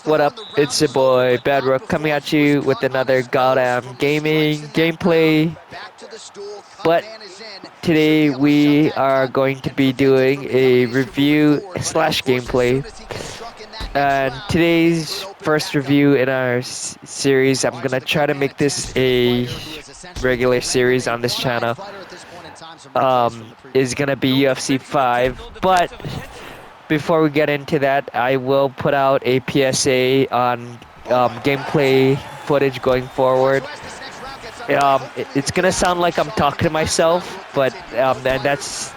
What up? It's your boy BAdrook coming at you with another goddamn gaming gameplay. But today we are going to be doing a review slash gameplay. And today's first review in our series, I'm gonna try to make this a regular series on this channel. Is gonna be UFC 5, but before we get into that, I will put out a PSA on gameplay footage going forward. It's gonna sound like I'm talking to myself, but and that's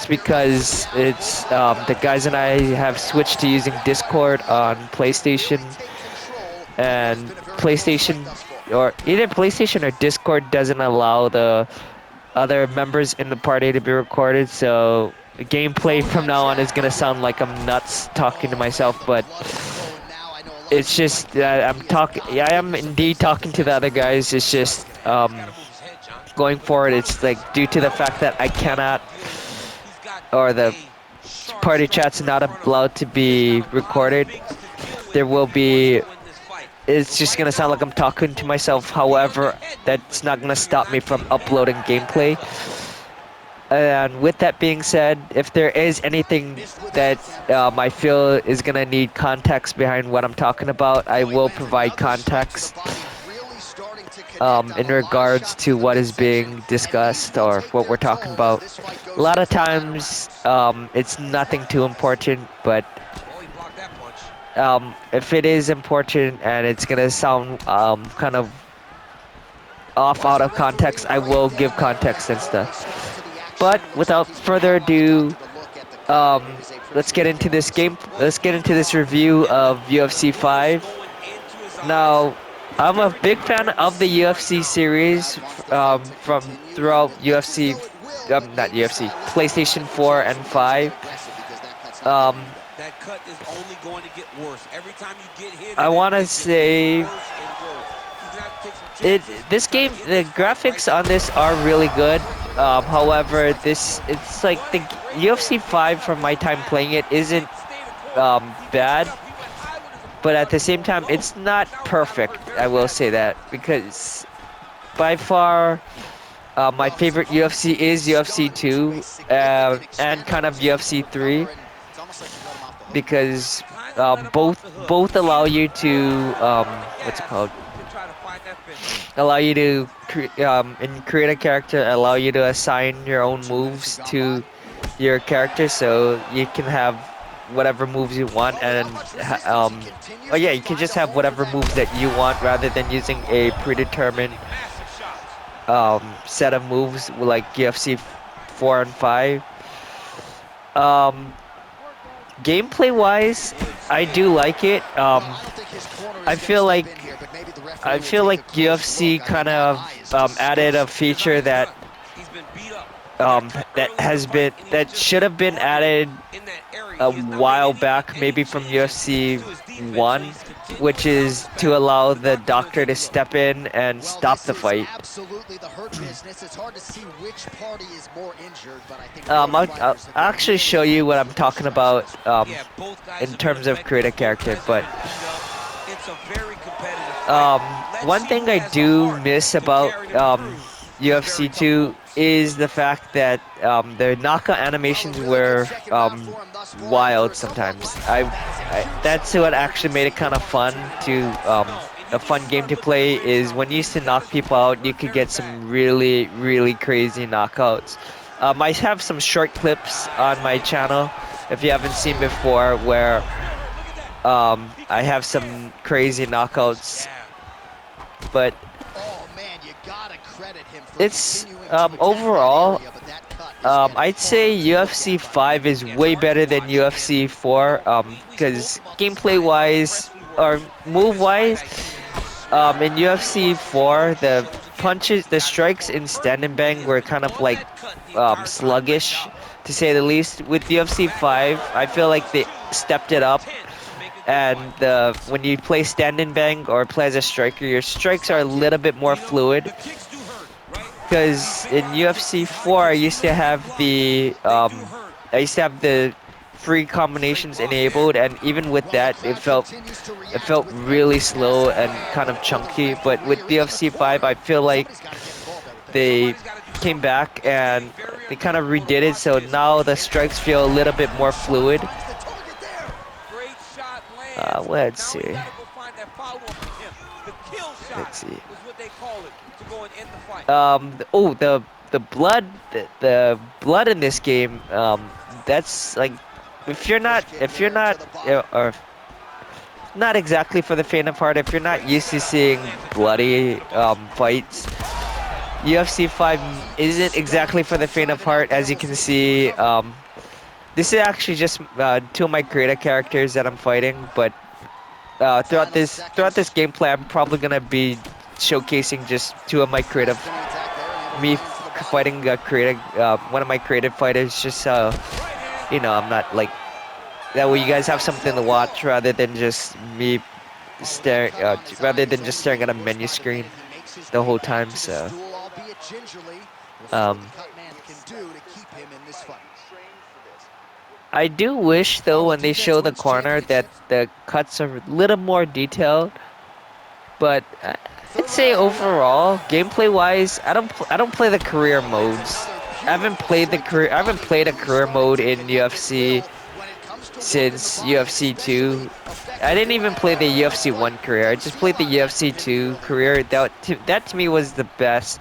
because it's the guys and I have switched to using Discord on PlayStation, and PlayStation or either PlayStation or Discord doesn't allow the other members in the party to be recorded, so the gameplay from now on is gonna sound like I'm nuts talking to myself, but it's just I'm talking. Yeah, I am indeed talking to the other guys. It's just going forward. It's like due to the fact that I cannot, or the party chat's not allowed to be recorded. There will be. It's just gonna sound like I'm talking to myself. However, that's not gonna stop me from uploading gameplay. And with that being said, if there is anything that I feel is gonna need context behind what I'm talking about, I will provide context in regards to what is being discussed or what we're talking about. A lot of times, it's nothing too important, but if it is important and it's gonna sound kind of off out of context, I will give context and stuff. But without further ado, um, let's get into this game. Let's get into this review of UFC 5. Now, I'm a big fan of the UFC series from throughout UFC, not UFC, PlayStation 4 and 5. Um, I want to say this game, the graphics on this are really good. However, it's like the UFC 5 from my time playing it isn't bad, but at the same time, it's not perfect. I will say that because by far my favorite UFC is UFC 2 and kind of UFC 3 because both allow you to what's it called? Allow you to create a character, allow you to assign your own moves to your character, so you can have whatever moves you want, and oh yeah, you can just have whatever moves that you want rather than using a predetermined set of moves like UFC 4 and 5. Gameplay wise, I do like it. I feel like UFC kind of added a feature that should have been added a while back, maybe from UFC 1, which is to allow the doctor to step in and stop the fight. I'll actually show you what I'm talking about in terms of create a character, but one thing I do miss about UFC 2 is the fact that the knockout animations were wild sometimes. That's what actually made it kind of fun to a fun game to play is when you used to knock people out, you could get some really crazy knockouts. I have some short clips on my channel if you haven't seen before where I have some crazy knockouts, but it's overall I'd say UFC 5 is way better than UFC 4 because gameplay wise or move wise in UFC 4 the punches, the strikes in stand and bang were kind of like sluggish to say the least. With UFC 5 I feel like they stepped it up, and when you play stand and bang or play as a striker, your strikes are a little bit more fluid. Because in UFC 4, I used to have the free combinations enabled, and even with that, it felt really slow and kind of chunky. But with UFC 5, I feel like they came back and they kind of redid it, so now the strikes feel a little bit more fluid. Let's see. Let's see. Oh, the blood in this game. That's like, if you're not, or not exactly for the faint of heart. If you're not used to seeing bloody fights, UFC 5 isn't exactly for the faint of heart. As you can see, this is actually just two of my creative characters that I'm fighting, but throughout this gameplay, I'm probably gonna be showcasing just two of my creative, fighting creative, one of my creative fighters, just so you know, I'm not like that way. You guys have something to watch rather than just me rather than just staring at a menu screen the whole time. So, um, I do wish though when they show the corner that the cuts are a little more detailed. But I'd say overall, gameplay wise, I don't play the career modes. I haven't played a career mode in UFC since UFC 2. I didn't even play the UFC 1 career. I just played the UFC 2 career. That to me was the best.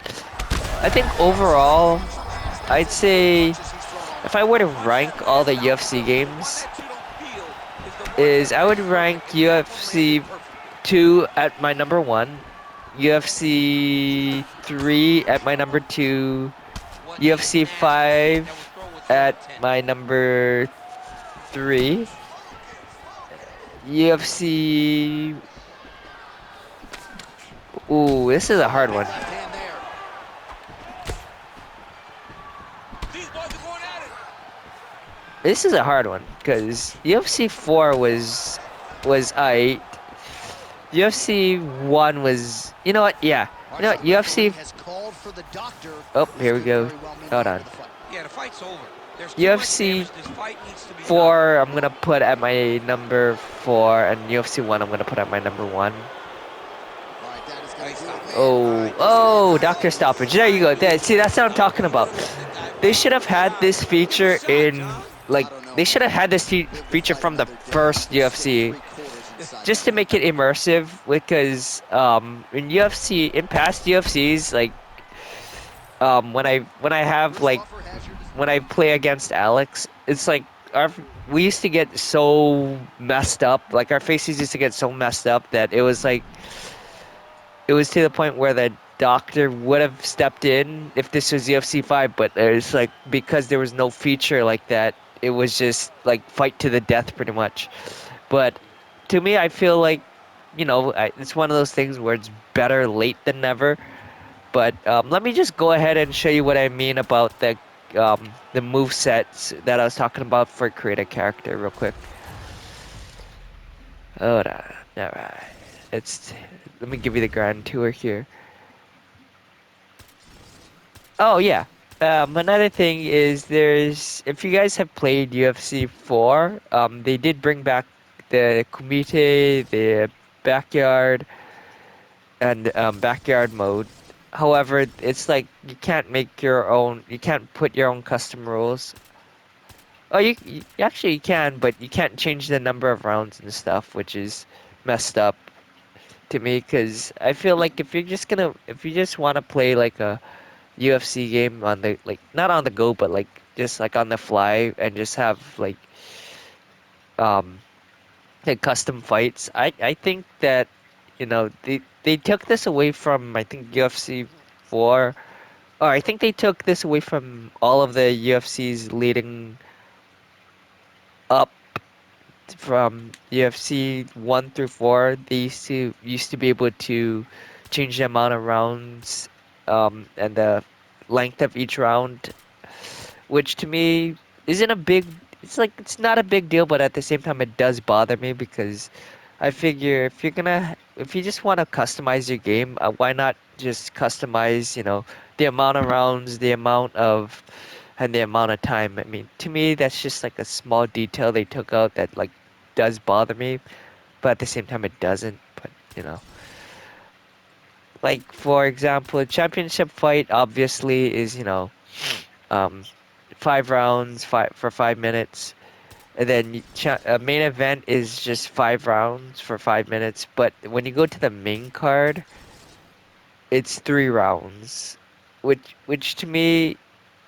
I think overall, I'd say if I were to rank all the UFC games, is I would rank UFC 2 at my number 1, UFC 3 at my number 2, UFC 5 at my number 3, UFC. Ooh, this is a hard one. This is a hard one because UFC 4 was I. UFC 1 was, you know what? Yeah. You know what? UFC. Oh, here we go. Hold on. UFC 4, I'm gonna put at my number 4, and UFC 1, I'm gonna put at my number 1. Oh, Doctor Stoppage. There you go. See, that's what I'm talking about. They should have had this feature they should have had this feature from the first UFC, just to make it immersive. Because in past UFCs, like when I have like when I play against Alex, it's like we used to get so messed up. Like our faces used to get so messed up that it was to the point where the doctor would have stepped in if this was UFC 5, but it's like because there was no feature like that, it was just like fight to the death pretty much. But to me, I feel like, it's one of those things where it's better late than never. But let me just go ahead and show you what I mean about the move sets that I was talking about for create a character real quick. Hold on. All right. Let me give you the grand tour here. Oh yeah. Another thing is if you guys have played UFC 4, they did bring back the Kumite, the backyard, and backyard mode. However, it's like you can't put your own custom rules. Oh, you actually you can, but you can't change the number of rounds and stuff, which is messed up to me. Because I feel like if you just want to play like a UFC game on the like not on the go, but like just like on the fly and just have um like custom fights. I think that they took this away from I think UFC 4, or I think they took this away from all of the UFCs leading up from UFC 1 through 4. They used to be able to change the amount of rounds and the length of each round, which to me isn't a big it's not a big deal, but at the same time it does bother me because I figure if you just want to customize your game, why not just customize, the amount of rounds, the amount of and the amount of time. I mean, to me, that's just like a small detail they took out that like does bother me, but at the same time, it doesn't. But like for example, a championship fight obviously is um, 5 rounds, 5 for 5 minutes, and then a main event is just 5 rounds for 5 minutes. But when you go to the main card, it's 3 rounds, which to me,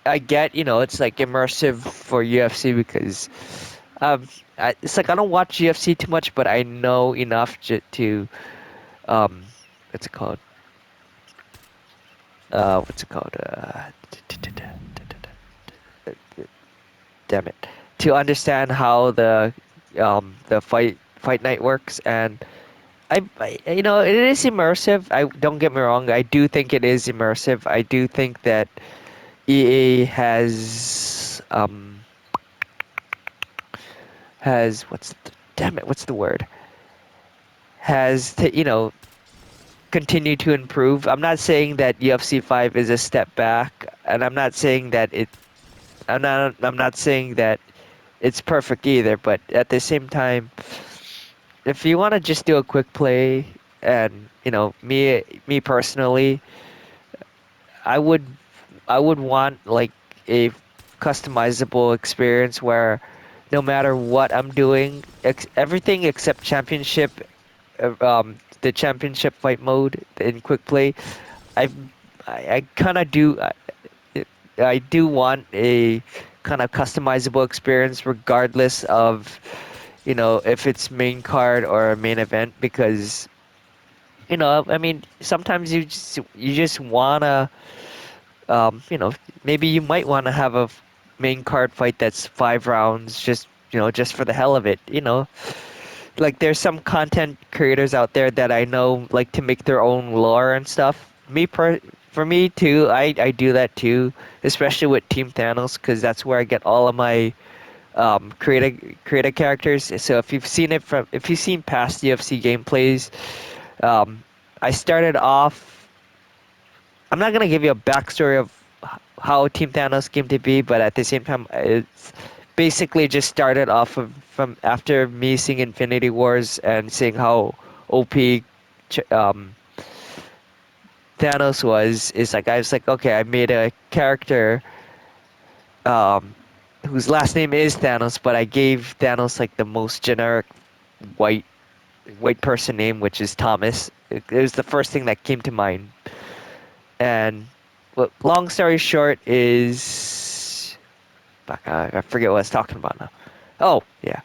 I get, it's like immersive for UFC because um it's like I don't watch UFC too much, but I know enough to um what's it called? What's it called? Damn it. To understand how the fight night works, and it is immersive. I don't get me wrong, I do think it is immersive. I do think that EA has damn it, what's the word? Has to, continue to improve. I'm not saying that UFC 5 is a step back, and I'm not saying that it's perfect either, but at the same time, if you want to just do a quick play, and me personally, I would I would want like a customizable experience where no matter what I'm doing, everything except the championship fight mode in quick play, I I kind of do I do want a kind of customizable experience regardless of if it's main card or a main event, because I mean sometimes you just wanna um you know maybe you might want to have a main card fight that's 5 rounds, just for the hell of it. Like there's some content creators out there that I know like to make their own lore and stuff. For me too, I do that too, especially with Team Thanos, because that's where I get all of my creative characters. So if you've seen past UFC gameplays, um I started off. I'm not gonna give you a backstory of how Team Thanos came to be, but at the same time, it's basically just started off from after me seeing Infinity Wars and seeing how OP Thanos was. Is like I was like, okay, I made a character um, whose last name is Thanos, but I gave Thanos like the most generic white white person name, which is Thomas. It was the first thing that came to mind. And long story short is, fuck, I forget what I was talking about now. Oh yeah,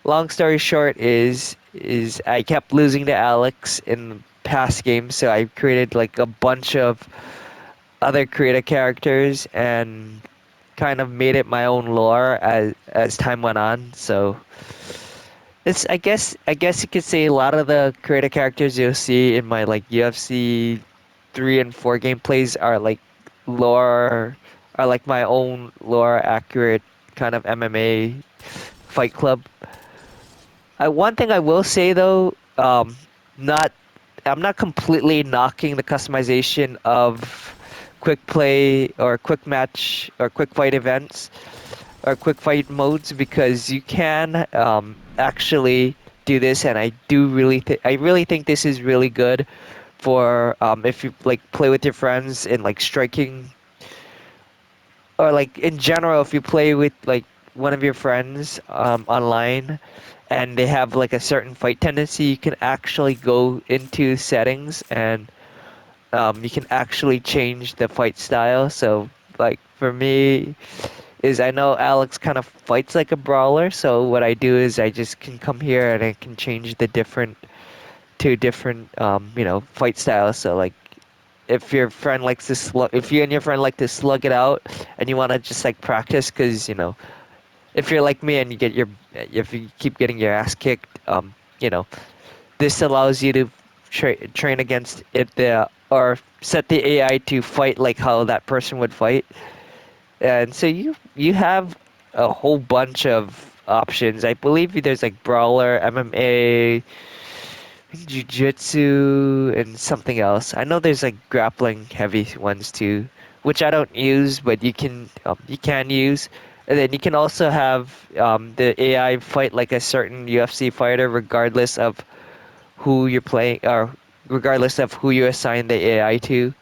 long story short is I kept losing to Alex in past games, so I created like a bunch of other creative characters and kind of made it my own lore as time went on. So it's I guess you could say a lot of the creative characters you'll see in my like UFC 3 and 4 gameplays lore are like my own lore accurate kind of MMA Fight Club. One thing I will say though, not I'm not completely knocking the customization of quick play or quick match or quick fight events or quick fight modes, because you can actually do this, and I really think this is really good for if you like play with your friends in like striking, or like in general if you play with like one of your friends online and they have like a certain fight tendency, you can actually go into settings and you can actually change the fight style. So like for me is I know Alex kind of fights like a brawler, so what I do is I just can come here and I can change the different fight styles. So like if you and your friend like to slug it out and you want to just like practice, because if you're like me and if you keep getting your ass kicked, this allows you to train against it, or set the AI to fight like how that person would fight. And so you have a whole bunch of options. I believe there's like brawler, MMA, jiu-jitsu, and something else. I know there's like grappling heavy ones too, which I don't use, but you can use. And then you can also have the AI fight like a certain UFC fighter, regardless of who you're playing or regardless of who you assign the AI to.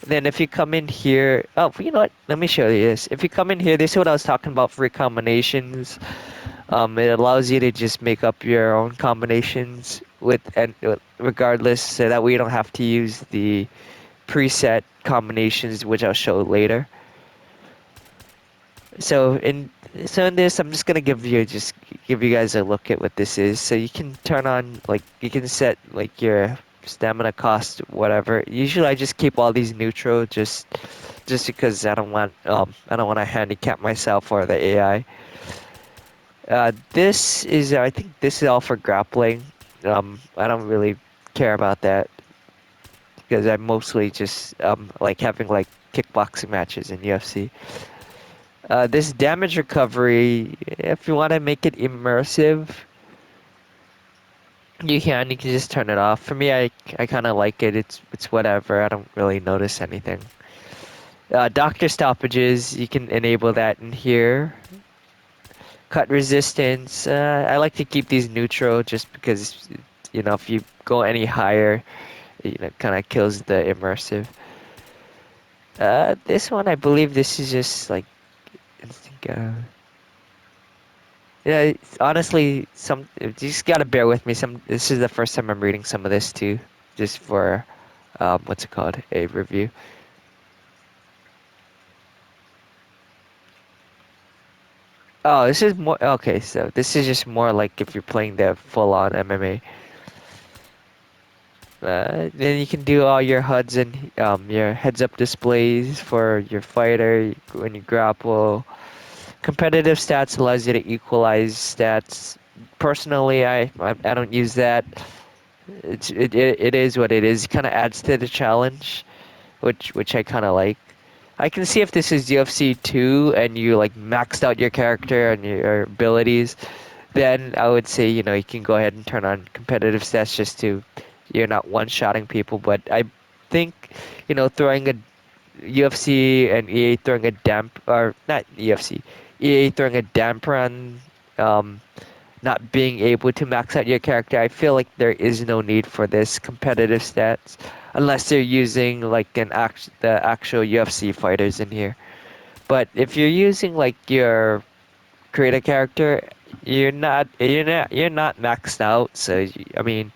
Then if you come in here, oh, you know what? Let me show you this. If you come in here, this is what I was talking about for combinations. It allows you to just make up your own combinations regardless, so that way you don't have to use the preset combinations, which I'll show later. So in this, I'm just gonna give you guys a look at what this is. So you can turn on like you can set like your stamina cost, whatever. Usually I just keep all these neutral, just because I don't want to handicap myself or the AI. This is I think this is all for grappling. I don't really care about that because I mostly just like having like kickboxing matches in UFC. This damage recovery, if you want to make it immersive, you can just turn it off. For me, I kind of like it. It's whatever. I don't really notice anything. Doctor stoppages, you can enable that in here. Cut resistance, I like to keep these neutral just because, you know, if you go any higher, you know, kind of kills the immersive. This one, I believe this is just like, I think, yeah, honestly, you just gotta bear with me. This is the first time I'm reading some of this too, just for, what's it called, a review. Oh, this is more, okay, so this is just more like if you're playing the full-on MMA. Then you can do all your HUDs and your heads-up displays for your fighter when you grapple. Competitive stats allows you to equalize stats. Personally, I don't use that. It is what it is. It kind of adds to the challenge, which I kind of like. I can see if this is UFC 2 and you like maxed out your character and your abilities, then I would say, you know, you can go ahead and turn on competitive stats just to you're not one-shotting people. But I think, you know, throwing a UFC and EA throwing a or not UFC, EA throwing a damper on um, not being able to max out your character, I feel like there is no need for this competitive stats unless they're using like the actual UFC fighters in here. But if you're using like your create a character, you're not maxed out. So I mean,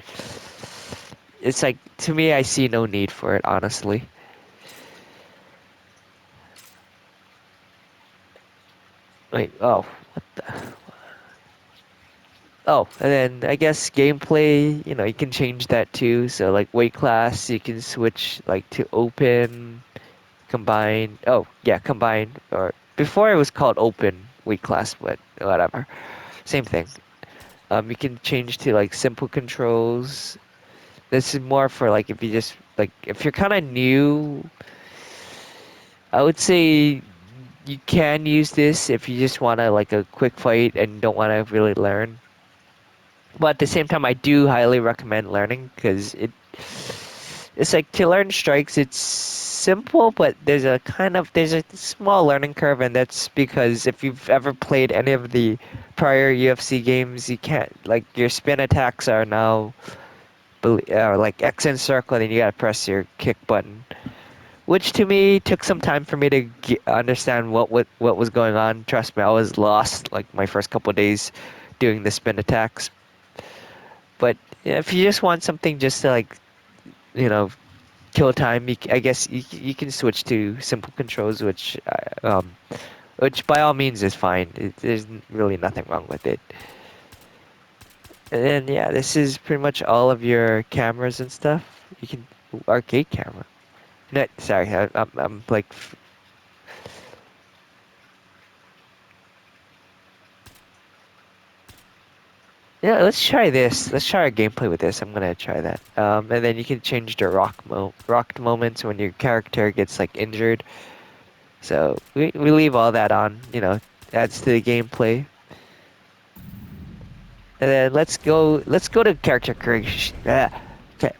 it's like to me, I see no need for it, honestly. Wait, oh, oh, and then I guess gameplay, you know, you can change that too. So like weight class, you can switch like to open, combine. Oh, yeah, combine. Or before it was called open weight class, but whatever, same thing. You can change to like simple controls. This is more for like if you just like if you're kind of new, I would say you can use this if you just want to like a quick fight and don't want to really learn. But at the same time, I do highly recommend learning because it's like to learn strikes. It's simple, but there's a small learning curve, and that's because if you've ever played any of the prior UFC games, you can't like your spin attacks are now like X and circle, and then you gotta press your kick button. Which to me took some time for me to understand what was going on. Trust me, I was lost like my first couple of days doing the spin attacks. But yeah, if you just want something just to like you know kill time, I guess you can switch to simple controls, which by all means is fine. There's really nothing wrong with it. And then yeah, this is pretty much all of your cameras and stuff. You can arcade camera. No, sorry, I'm like yeah, let's try this. Let's try our gameplay with this. I'm gonna try that. And then you can change the rocked moments when your character gets like injured. So we leave all that on. You know, adds to the gameplay. And then let's go to character creation. Yeah. Okay.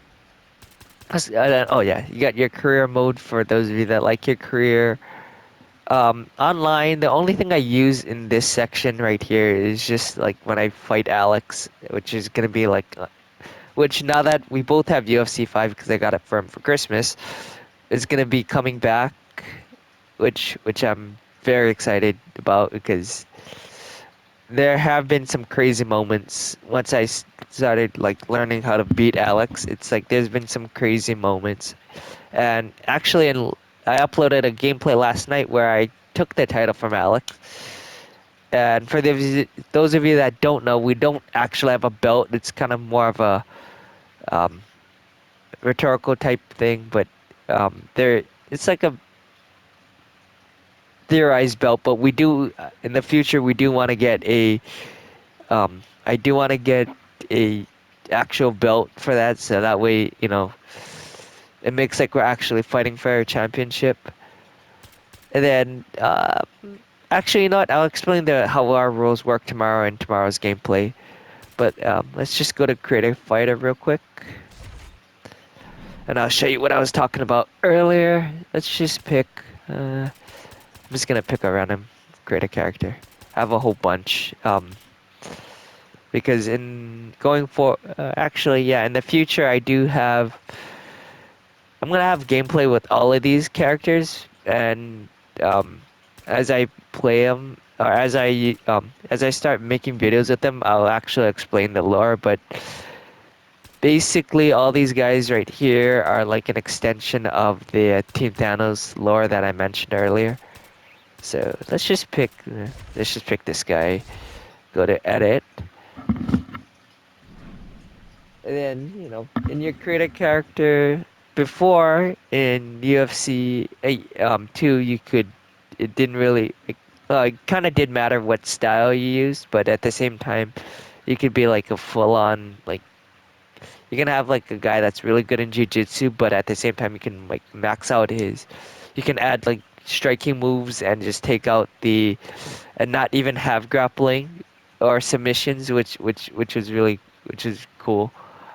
Oh yeah, you got your career mode for those of you that like your career. Online, the only thing I use in this section right here is just like when I fight Alex, which is gonna be like, which now that we both have UFC 5 because I got it for him for Christmas, is gonna be coming back, which I'm very excited about because there have been some crazy moments once started like learning how to beat Alex. It's like there's been some crazy moments, and actually, I uploaded a gameplay last night where I took the title from Alex. And for those of you that don't know, we don't actually have a belt. It's kind of more of a um, rhetorical type thing, but there it's like a theorized belt. But we do in the future we do want to get a I do want to get a actual belt for that, so that way it makes like we're actually fighting for a championship. And then actually, you know what? I'll explain how our rules work tomorrow in tomorrow's gameplay. But let's just go to Creative Fighter real quick, and I'll show you what I was talking about earlier. Let's just pick. I'm just gonna pick a random create a character. I have a whole bunch. Because in going for actually, yeah, in the future I do have. I'm gonna have gameplay with all of these characters, and um, as I play them, or as I start making videos with them, I'll actually explain the lore. But basically, all these guys right here are like an extension of the Team Thanos lore that I mentioned earlier. So let's just pick this guy. Go to edit, and then in your create a character. Before in UFC 2, it didn't really it kind of did matter what style you used, but at the same time, you could be like a full on like you can have like a guy that's really good in jiu-jitsu, but at the same time you can like max out his you can add like striking moves and just take out the and not even have grappling or submissions, which is really which is cool.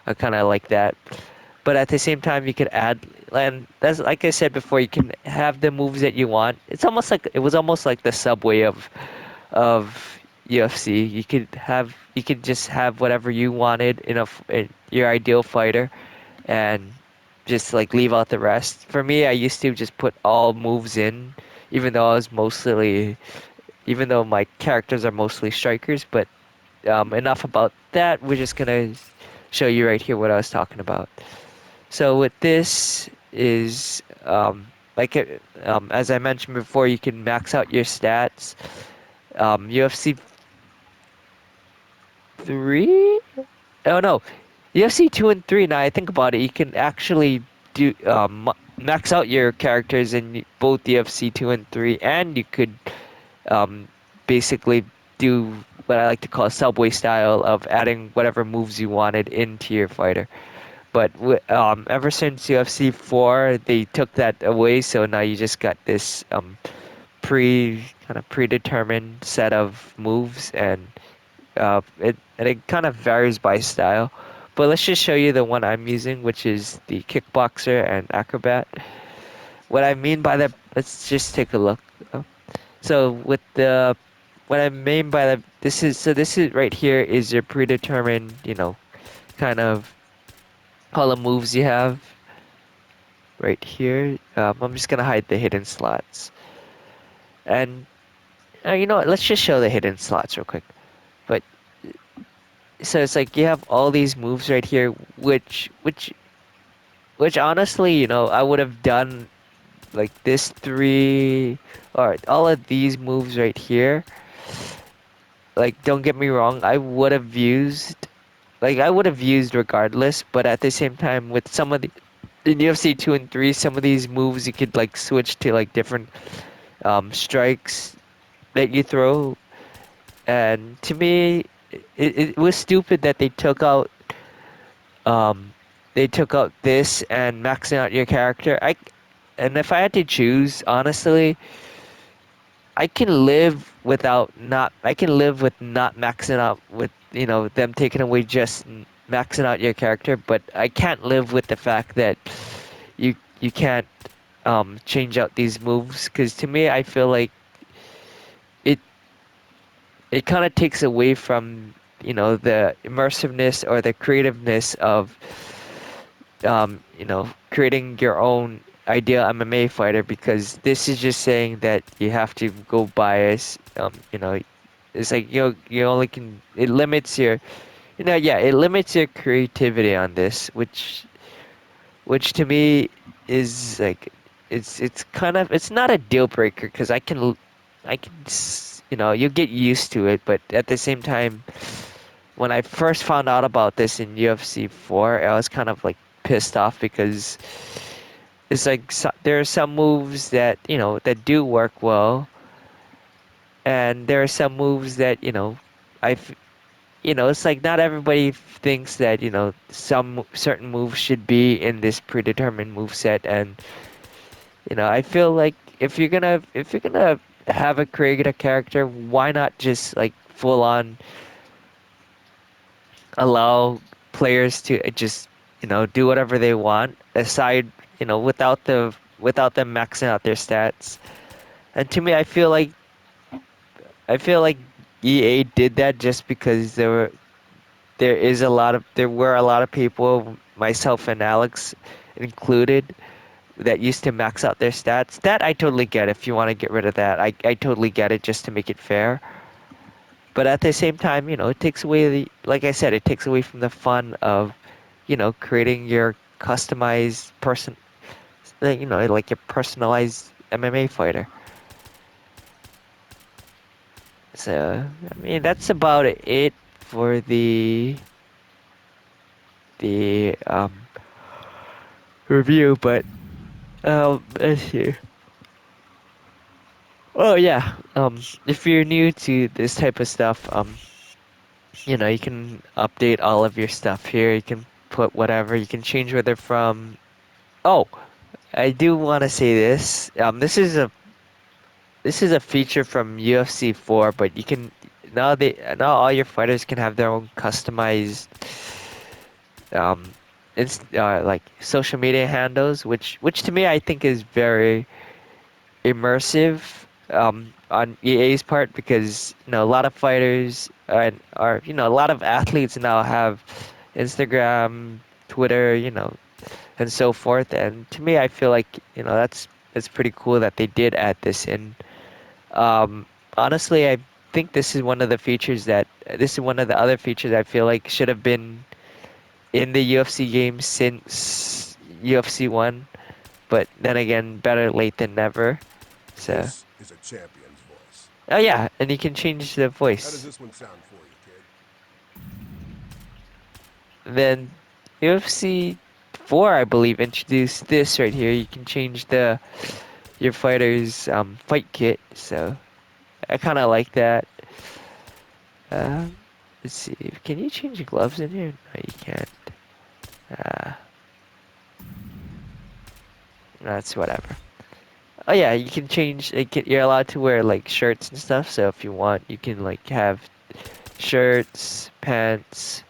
I kind of like that. But at the same time, you could add, and that's like I said before, you can have the moves that you want. It was almost like the subway of UFC. You could just have whatever you wanted in your ideal fighter, and just like leave out the rest. For me, I used to just put all moves in, even though I was mostly even though my characters are mostly strikers. But enough about that. We're just gonna show you right here what I was talking about. So with this is as I mentioned before, you can max out your stats. UFC 3? Oh no, UFC 2 and 3. Now I think about it, you can actually do max out your characters in both UFC 2 and 3, and you could um, basically do what I like to call subway style of adding whatever moves you wanted into your fighter. But ever since UFC 4, they took that away, so now you just got this kind of predetermined set of moves, and it kind of varies by style. But let's just show you the one I'm using, which is the kickboxer and acrobat. What I mean by that, let's just take a look. So with the what I mean by that, this is right here is your predetermined, kind of all the moves you have right here. I'm just gonna hide the hidden slots, and you know what? Let's just show the hidden slots real quick. But so it's like you have all these moves right here, which honestly, I would have done like this three or all of these moves right here. Like, don't get me wrong, I would have used regardless, but at the same time, with some of the in UFC 2 and 3, some of these moves you could like switch to like different strikes that you throw, and to me, it was stupid that um they took out this and maxing out your character. And if I had to choose, honestly, I can live with not maxing out with them taking away just maxing out your character, but I can't live with the fact that you can't change out these moves because to me I feel like it it kind of takes away from the immersiveness or the creativeness of creating your own ideal MMA fighter because this is just saying that you have to go bias. It's like you only can it limits your yeah, it limits your creativity on this, which to me is like it's kind of it's not a deal breaker because you get used to it, but at the same time, when I first found out about this in UFC 4, I was kind of like pissed off because it's like there are some moves that that do work well, and there are some moves that I it's like not everybody thinks that, some certain moves should be in this predetermined move set, and I feel like if you're gonna have a create a character, why not just like full on allow players to just do whatever they want aside without them maxing out their stats. And to me, I feel like EA did that just because there were a lot of people, myself and Alex included, that used to max out their stats. That I totally get. If you want to get rid of that, I totally get it just to make it fair. But at the same time, it takes away like I said, it takes away from the fun of, creating your customized person, like your personalized MMA fighter. So, I mean, that's about it for the review. But let's see. Oh yeah. If you're new to this type of stuff, you can update all of your stuff here. You can put whatever. You can change where they're from. Oh, I do want to say this. This is a feature from UFC 4, but you can now all your fighters can have their own customized um like social media handles, which to me I think is very immersive on EA's part because a lot of fighters are a lot of athletes now have Instagram, Twitter, and so forth. And to me, I feel like that's pretty cool that they did add this in. Honestly, I think this is one of the other features I feel like should have been in the UFC game since UFC 1. But then again, better late than never. So. This is a champion's voice. Oh yeah, and you can change the How does voice. this one sound for you, kid? Then UFC 4, I believe, introduced this right here. You can change the your fighter's fight kit. So I kind of like that. Um, let's see. Can you change the gloves in here? No, you can't. Uh, that's whatever. Oh yeah, you can change. You're allowed to wear like shirts and stuff. So if you want, you can like have shirts, pants.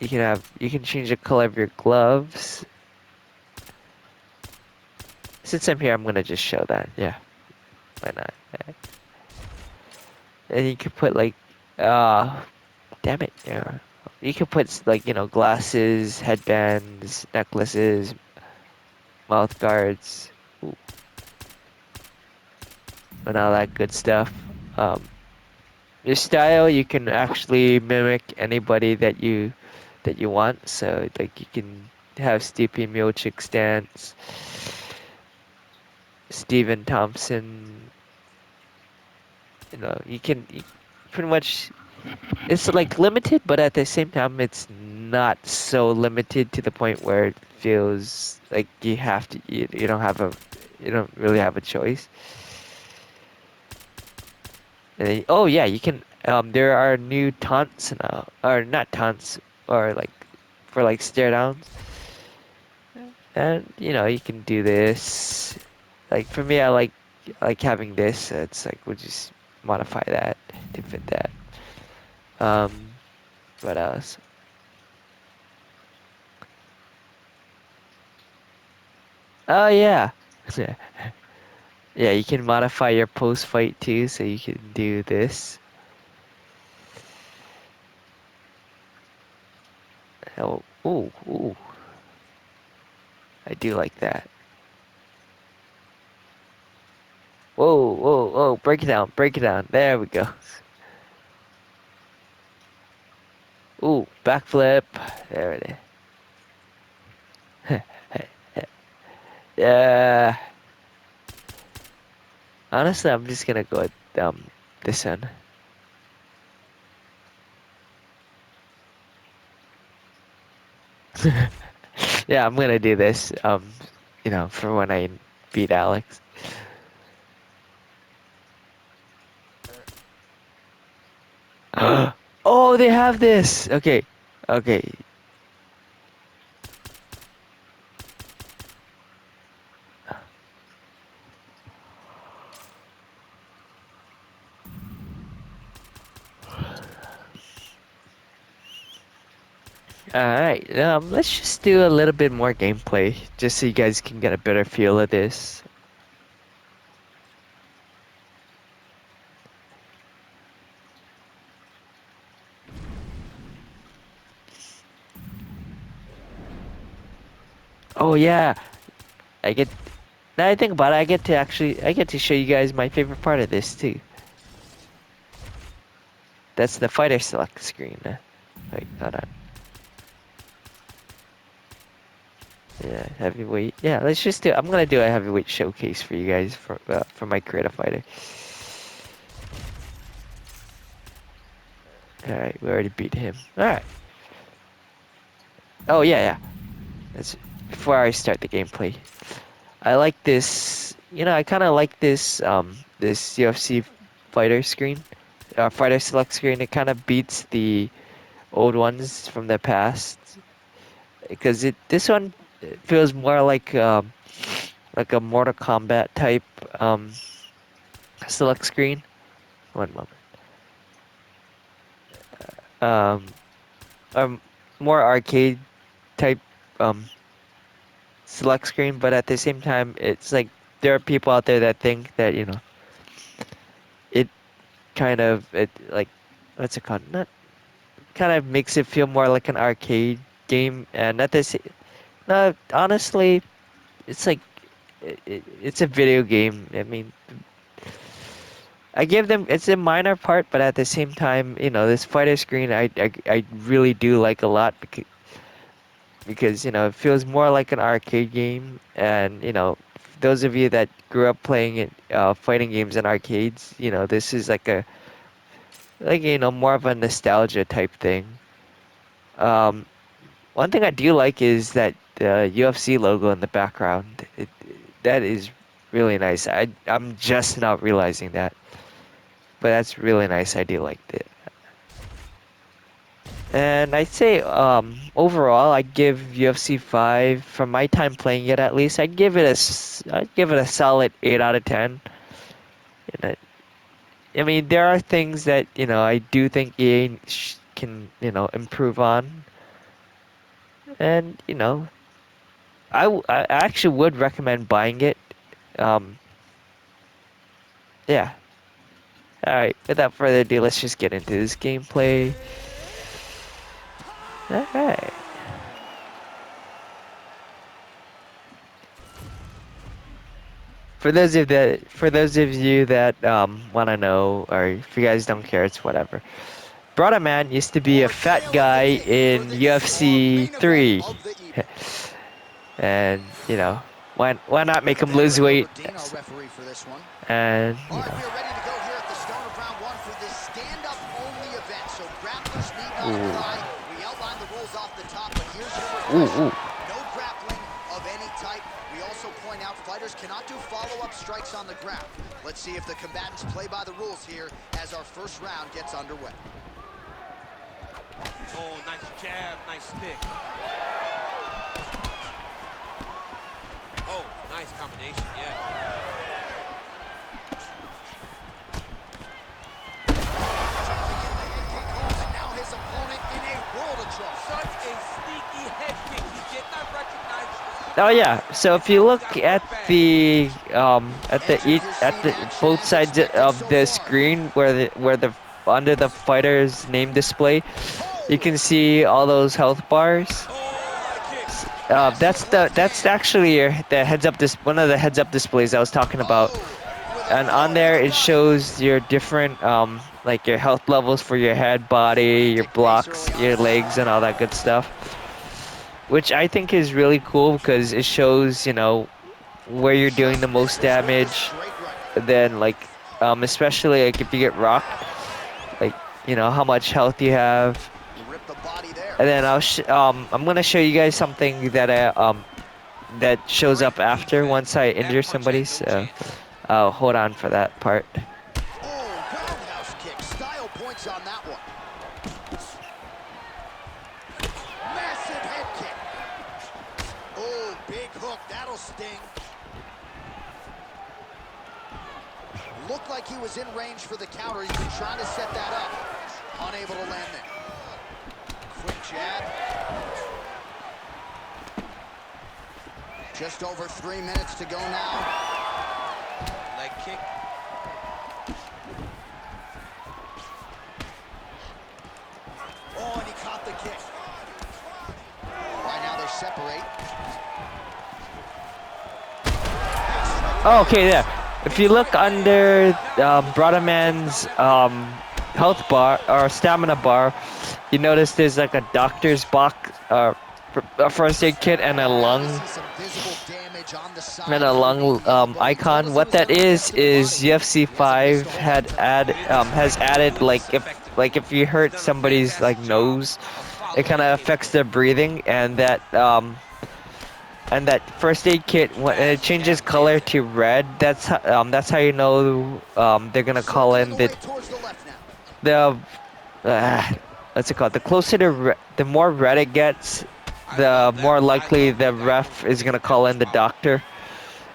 You can change the color of your gloves. Since I'm here, I'm gonna just show that. Yeah, why not? And you could put like, uh, damn it, yeah. You could put like glasses, headbands, necklaces, mouth guards, ooh, and all that good stuff. Your style, you can actually mimic anybody that you want. So like you can have Stipe Miocic stance, Steven Thompson. You pretty much it's like limited, but at the same time, it's not so limited to the point where it feels like you don't really have a choice. And oh yeah, you can. There are new taunts now, or not taunts, or like for like stare downs, and you can do this. Like for me, I like having this. So it's like we'll just modify that to fit that. What else? Oh yeah. Yeah, you can modify your post fight too, so you can do this. Oh, ooh, ooh. I do like that. Whoa, whoa, whoa, break it down, break it down. There we go. Ooh, backflip. There it is. Yeah. Honestly, I'm just gonna go with this one. Yeah, I'm gonna do this. For when I beat Alex. Oh, they have this. Okay, okay. Alright, let's just do a little bit more gameplay, just so you guys can get a better feel of this. Oh yeah, I get, now I think about it, I get to show you guys my favorite part of this too. That's the fighter select screen. Wait, hold on. Yeah, heavyweight. Yeah, I'm gonna do a heavyweight showcase for you guys for my creative fighter. Alright, we already beat him. Alright. Oh yeah, yeah. That's before I start the gameplay. I like this. I kind of like this UFC fighter screen, fighter select screen. It kind of beats the old ones from the past because this one feels more like a Mortal Kombat type um select screen. One moment. Um, more arcade type um select screen, but at the same time, it's like there are people out there that think that it it like what's it called? Not kind of makes it feel more like an arcade game, and at this, no, honestly, it's like it's a video game. I mean, I give them it's a minor part, but at the same time, this fighter screen, I really do like a lot because it feels more like an arcade game, and those of you that grew up playing fighting games in arcades, this is more of a nostalgia type thing. Um, One thing I do like is that the UFC logo in the background. That is really nice. I'm just not realizing that, but that's really nice. I do like it. And I'd say overall, I'd give UFC 5 from my time playing it at least. I'd give it a solid 8 out of 10. And I mean, there are things that I do think EA can improve on, and I actually would recommend buying it. Um, yeah. Alright, without further ado, let's just get into this gameplay. Alright. For those of you that want to know, or if you guys don't care, it's whatever. Brother Man used to be a fat guy in UFC 3. And, why not make him lose weight? And, All right, we are ready to go here at the start of round one for this stand-up only event. So grapplers need not ooh, apply. We outlined the rules off the top, but here's your ooh, refresher. ooh. No grappling of any type. We also point out fighters cannot do follow-up strikes on the ground. Let's see if the combatants play by the rules here as our first round gets underway. Oh, nice jab, nice stick. Oh, nice combination, yeah. Now his opponent in a Oh yeah. So if you look at the both sides of the screen where the under the fighter's name display, you can see all those health bars. That's actually the heads up one of the heads up displays I was talking about. And on there it shows your different like your health levels for your head, body, your blocks, your legs, and all that good stuff. Which I think is really cool because it shows, where you're doing the most damage. Then like especially like if you get rocked, like how much health you have. And then I'm gonna show you guys something that shows up after once I injure somebody. So hold on for that part. Oh, roundhouse kick. Style points on that one. Massive head kick. Oh, big hook. That'll sting. Looked like he was in range for the counter. He's been trying to set that up. Unable to land there. Quick jab. Just over 3 minutes to go now. Leg kick. Oh, and he caught the kick. Right now they separate. Okay, there. If you look under Brotherman's health bar or stamina bar, you notice there's like a doctor's box, a first aid kit, and a lung icon. What that is UFC 5 has added like if you hurt somebody's like nose, it kind of affects their breathing, and that first aid kit, when it changes color to red, that's how you know they're gonna call in the what's it called? The closer to the more red it gets, the more likely the ref is gonna call in the doctor.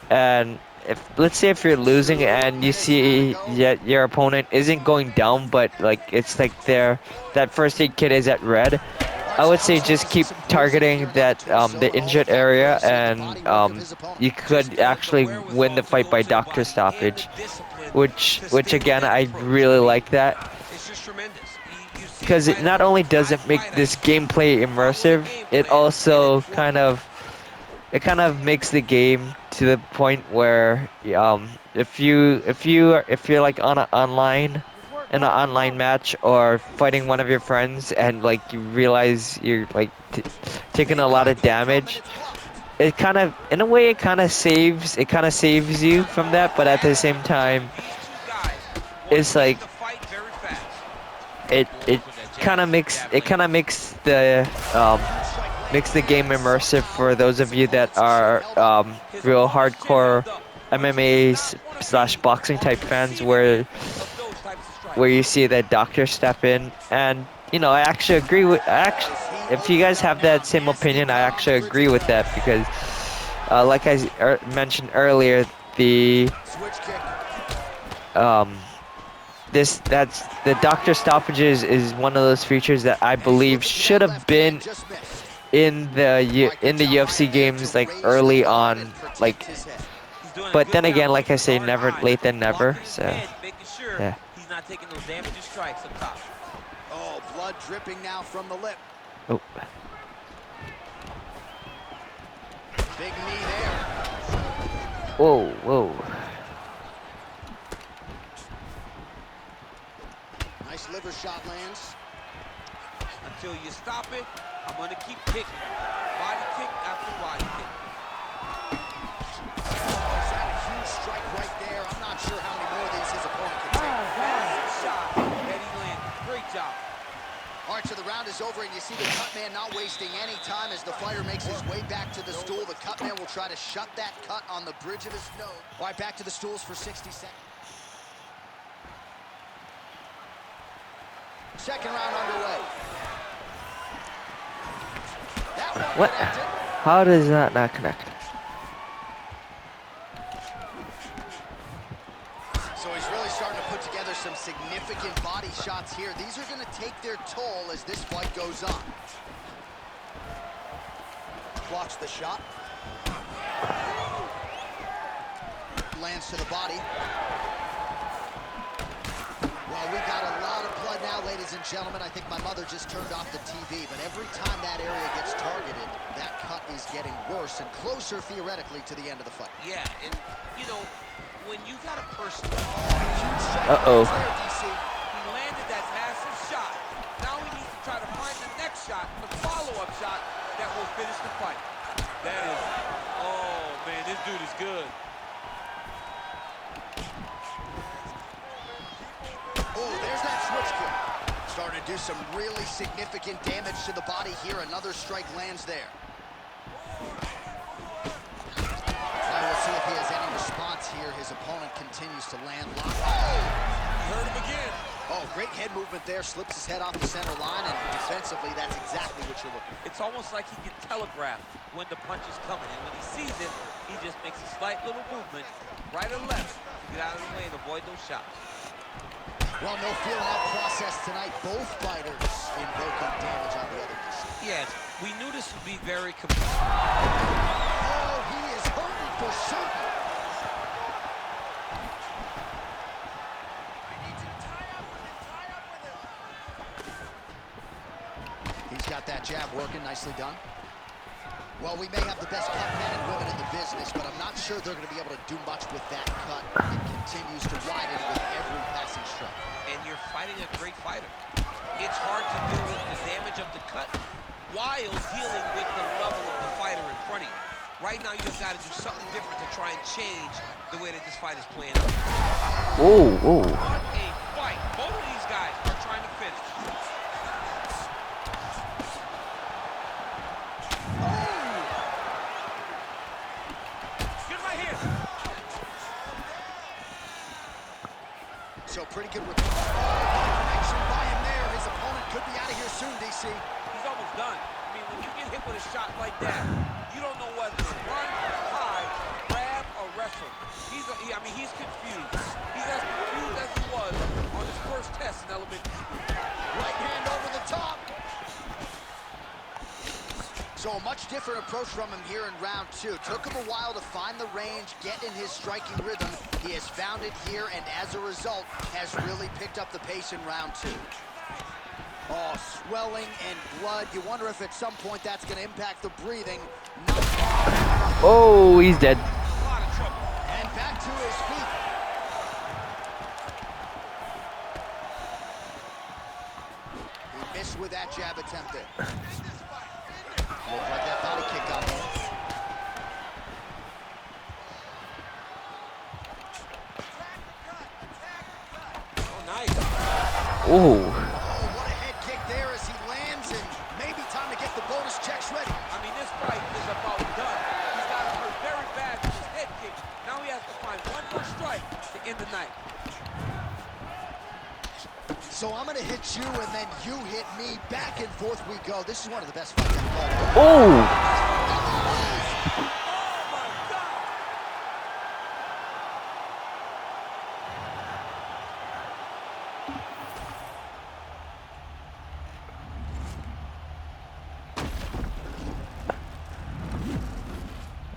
And if let's say if you're losing and you see yet your opponent isn't going down, but like it's like that first aid kit is at red, I would say just keep targeting the injured area, and you could actually win the fight by doctor stoppage, which again I really like that It's just tremendous. You see because it not only does it make this gameplay immersive, it kind of makes the game to the point where if you're like in an online match or fighting one of your friends and like you realize you're like taking a lot of damage, it kind of in a way it kind of saves you from that, but at the same time it's like it kind of makes the game immersive for those of you that are real hardcore MMA slash boxing type fans, where you see that doctor step in. And I actually agree with if you guys have that same opinion, I actually agree with that because like I mentioned earlier, the um that's the doctor stoppages is one of those features that I believe should have been in the UFC games like early on, like, but then again, like I say, never late than never. So yeah. He's not taking those damaging strikes up top. Oh, blood dripping now from the lip. Oh. Big knee there. Whoa, whoa. Nice liver shot lands. Until you stop it, I'm going to keep kicking. Body kick after body kick. Oh, is that a huge strike right there? I'm not sure how many more of these his opponent can take. Massive shot. Eddie landed. Great job. All right, so the round is over, and you see the cut man not wasting any time as the fighter makes his way back to the stool. The cut man will try to shut that cut on the bridge of his nose. All right, back to the stools for 60 seconds. Second round underway. What? How does that not connect? So he's really starting to put together some significant body shots here. These are going to take their toll as this fight goes on. Blocks the shot. lands to the body. Well, we got a lot of blood now, ladies and gentlemen. I think my mother just turned off the TV, but every time that area gets targeted, that cut is getting worse and closer, theoretically, to the end of the fight. Yeah, and, you know, when you got a person... Uh-oh. He landed that massive shot. Now he needs to try to find the next shot, the follow-up shot that will finish the fight. That is... Oh, man, this dude is good. Oh, there's that switch kick. Starting to do some really significant damage to the body here. Another strike lands there. Now we'll see if he has any response here. His opponent continues to land lock. Oh! You heard him again. Oh, great head movement there. Slips his head off the center line, and defensively, that's exactly what you're looking for. It's almost like he can telegraph when the punch is coming. And when he sees it, he just makes a slight little movement, right or left, to get out of the way and avoid those shots. Well, no feeling out process tonight. Both fighters invoking damage on the other person. Yes, we knew this would be very competitive. Oh, he is hurting for certain. He's got that jab working, nicely done. Well, we may have the best cut men and women in the business, but I'm not sure they're going to be able to do much with that cut. It continues to widen with every passing strike. And you're fighting a great fighter. It's hard to do with the damage of the cut while dealing with the level of the fighter in front of you. Right now, you just got to do something different to try and change the way that this fight is playing out. Oh, oh. What a fight. Both of these guys are trying to finish. So pretty good connection by him there. His opponent could be out of here soon, DC. He's almost done. I mean, when you get hit with a shot like that, you don't know whether to run, hide, grab, or wrestle. He's confused. He's as confused as he was on his first test in elementary school. Right hand over the top. So a much different approach from him here in round two. Took him a while to find the range, get in his striking rhythm. He has found it here, and as a result, has really picked up the pace in round two. Oh, swelling and blood. You wonder if at some point that's going to impact the breathing. Oh, he's dead. A lot of trouble. And back to his feet. He missed with that jab attempt there. Looked like that body kick got him. Oh, nice. Oh. Oh, what a head kick there as he lands, and maybe time to get the bonus checks ready. I mean, this fight is about done. He's got hurt very bad with his head kick. Now he has to find one more strike to end the night. So I'm gonna hit you, and then you hit me. Back and forth we go. This is one of the best fights I've fought. Oh.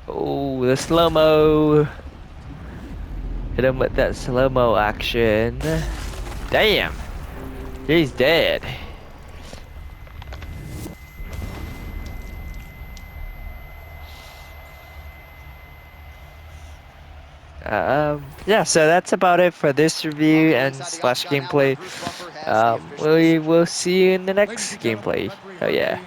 Oh, my God. Oh, the slow-mo. Hit him with that slow-mo action. Damn. He's dead. Yeah, so that's about it for this review and slash gameplay. We will see you in the next gameplay. Oh yeah.